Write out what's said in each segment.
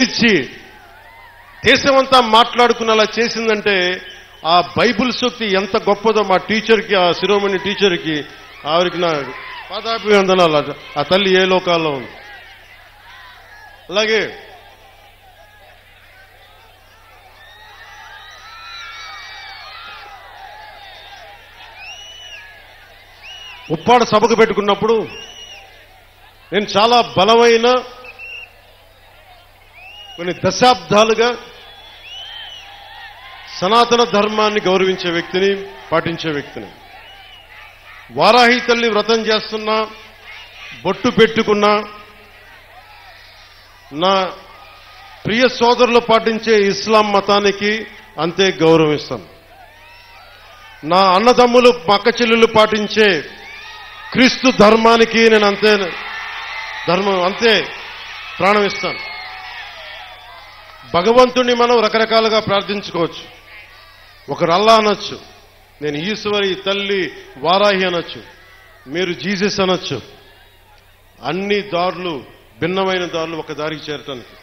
ఇచ్చి దేశమంతా మాట్లాడుకునేలా చేసిందంటే ఆ బైబిల్ సూక్తి ఎంత గొప్పదో మా టీచర్కి, ఆ శిరోమణి టీచర్కి, ఆవిరికి నా పాదాభివందనాలు. ఆ తల్లి ఏ లోకాల్లో ఉంది. అలాగే ఉప్పాడ సభకు పెట్టుకున్నప్పుడు నేను చాలా బలమైన కొన్ని దశాబ్దాలుగా సనాతన ధర్మాన్ని గౌరవించే వ్యక్తిని, పాటించే వ్యక్తిని. వారాహి తల్లి వ్రతం చేస్తున్నా, బొట్టు పెట్టుకున్నా, నా ప్రియ సోదరులు పాటించే ఇస్లాం మతానికి అంతే గౌరవిస్తాను. నా అన్నదమ్ములు, అక్క చెల్లెలు పాటించే క్రీస్తు ధర్మానికి నేను అంతే ప్రాణం ఇస్తాను. భగవంతుణ్ణి మనం రకరకాలుగా ప్రార్థించుకోవచ్చు. ఒకరు అల్లా అనొచ్చు, నేను ఈశ్వరి, తల్లి, వారాహి అనొచ్చు, మీరు జీసస్ అనొచ్చు. అన్ని దారులు, భిన్నమైన దారులు ఒక దారికి చేరటానికి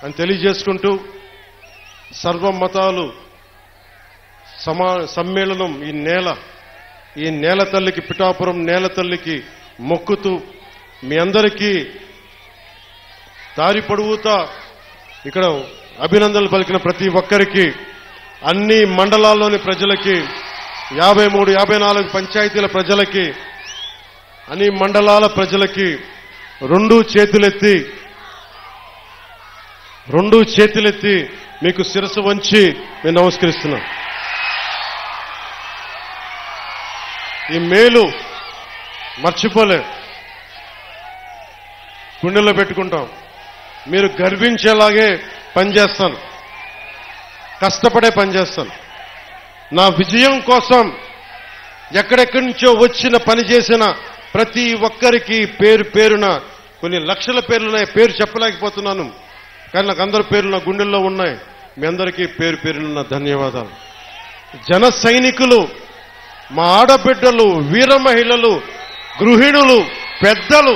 అని తెలియజేసుకుంటూ, సర్వ మతాలు సమ్మేళనం ఈ నేల తల్లికి, పిఠాపురం నేల తల్లికి మొక్కుతూ, మీ అందరికీ దారి పొడుగుతా ఇక్కడ అభినందనలు పలికిన ప్రతి ఒక్కరికి, అన్ని మండలాల్లోని ప్రజలకి, 53, 54 పంచాయతీల ప్రజలకి, అన్ని మండలాల ప్రజలకి రెండు చేతులెత్తి మీకు శిరస్సు వంచి నేను నమస్కరిస్తున్నాను. ఈ మేలు మర్చిపోలేం, గుండెల్లో పెట్టుకుంటాం. మీరు గర్వించేలాగే పనిచేస్తాను, కష్టపడే పనిచేస్తాను. నా విజయం కోసం ఎక్కడెక్కడి నుంచో వచ్చిన పని చేసిన ప్రతి ఒక్కరికి పేరు పేరున, కొన్ని లక్షల పేర్లున్నాయి, పేరు చెప్పలేకపోతున్నాను, కానీ నాకు అందరి పేర్లు నా గుండెల్లో ఉన్నాయి. మీ అందరికీ పేరు పేరున ధన్యవాదాలు. జన సైనికులు, మా ఆడబిడ్డలు, వీర మహిళలు, గృహిణులు, పెద్దలు,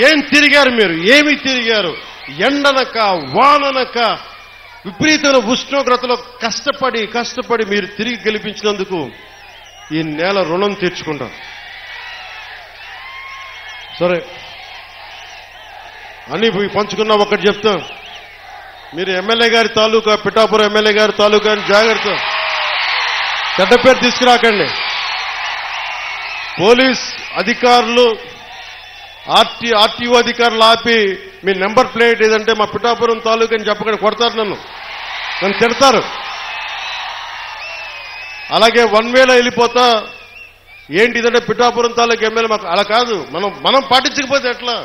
ఏం తిరిగారు మీరు, ఏమి తిరిగారు? ఎండనక వాననక విపరీతమైన ఉష్ణోగ్రతలో కష్టపడి మీరు తిరిగి గెలిపించినందుకు ఈ నేల రుణం తీర్చుకుంటాం. సరే అని పంచుకున్నా. ఒకటి చెప్తాం, మీరు ఎమ్మెల్యే గారి తాలూకా, పిఠాపురం ఎమ్మెల్యే గారి తాలూకా అని జాగ్రత్త, చెడ్డ పేరు తీసుకురాకండి. పోలీస్ అధికారులు, ఆర్టీఓ అధికారులు ఆపి మీ నెంబర్ ప్లేట్ ఏదంటే మా పిఠాపురం తాలూకా అని చెప్పకండి, కొడతారు, నన్ను తిడతారు. అలాగే వన్ వేలో వెళ్ళిపోతా, ఏంటి ఇదంటే పిఠాపురం తాలూకా ఎమ్మెల్యే, మాకు అలా కాదు. మనం పాటించకపోతే ఎట్లా?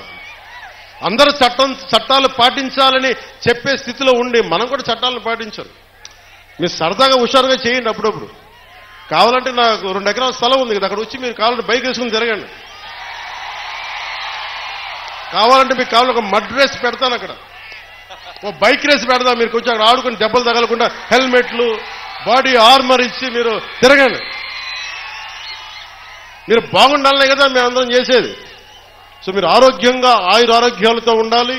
అందరూ చట్టాలు పాటించాలని చెప్పే స్థితిలో ఉండి మనం కూడా చట్టాలను పాటించాలి. మీరు సరదాగా హుషారుగా చేయండి అప్పుడప్పుడు. కావాలంటే నాకు 2 ఎకరాల స్థలం ఉంది కదా, అక్కడ వచ్చి మీరు కావాలంటే బైక్ వేసుకుని తిరగండి. కావాలంటే మీకు కావాలి ఒక మడ్ రేస్ పెడతాను, అక్కడ ఓ బైక్ రేస్ పెడదాం. మీరు కొంచెం అక్కడ ఆడుకుని దెబ్బలు తగలకుండా హెల్మెట్లు, బాడీ ఆర్మర్ ఇచ్చి మీరు తిరగండి. మీరు బాగుండాలనే కదా మేము అందరం చేసేది. సో మీరు ఆరోగ్యంగా, ఆయురారోగ్యాలతో ఉండాలి.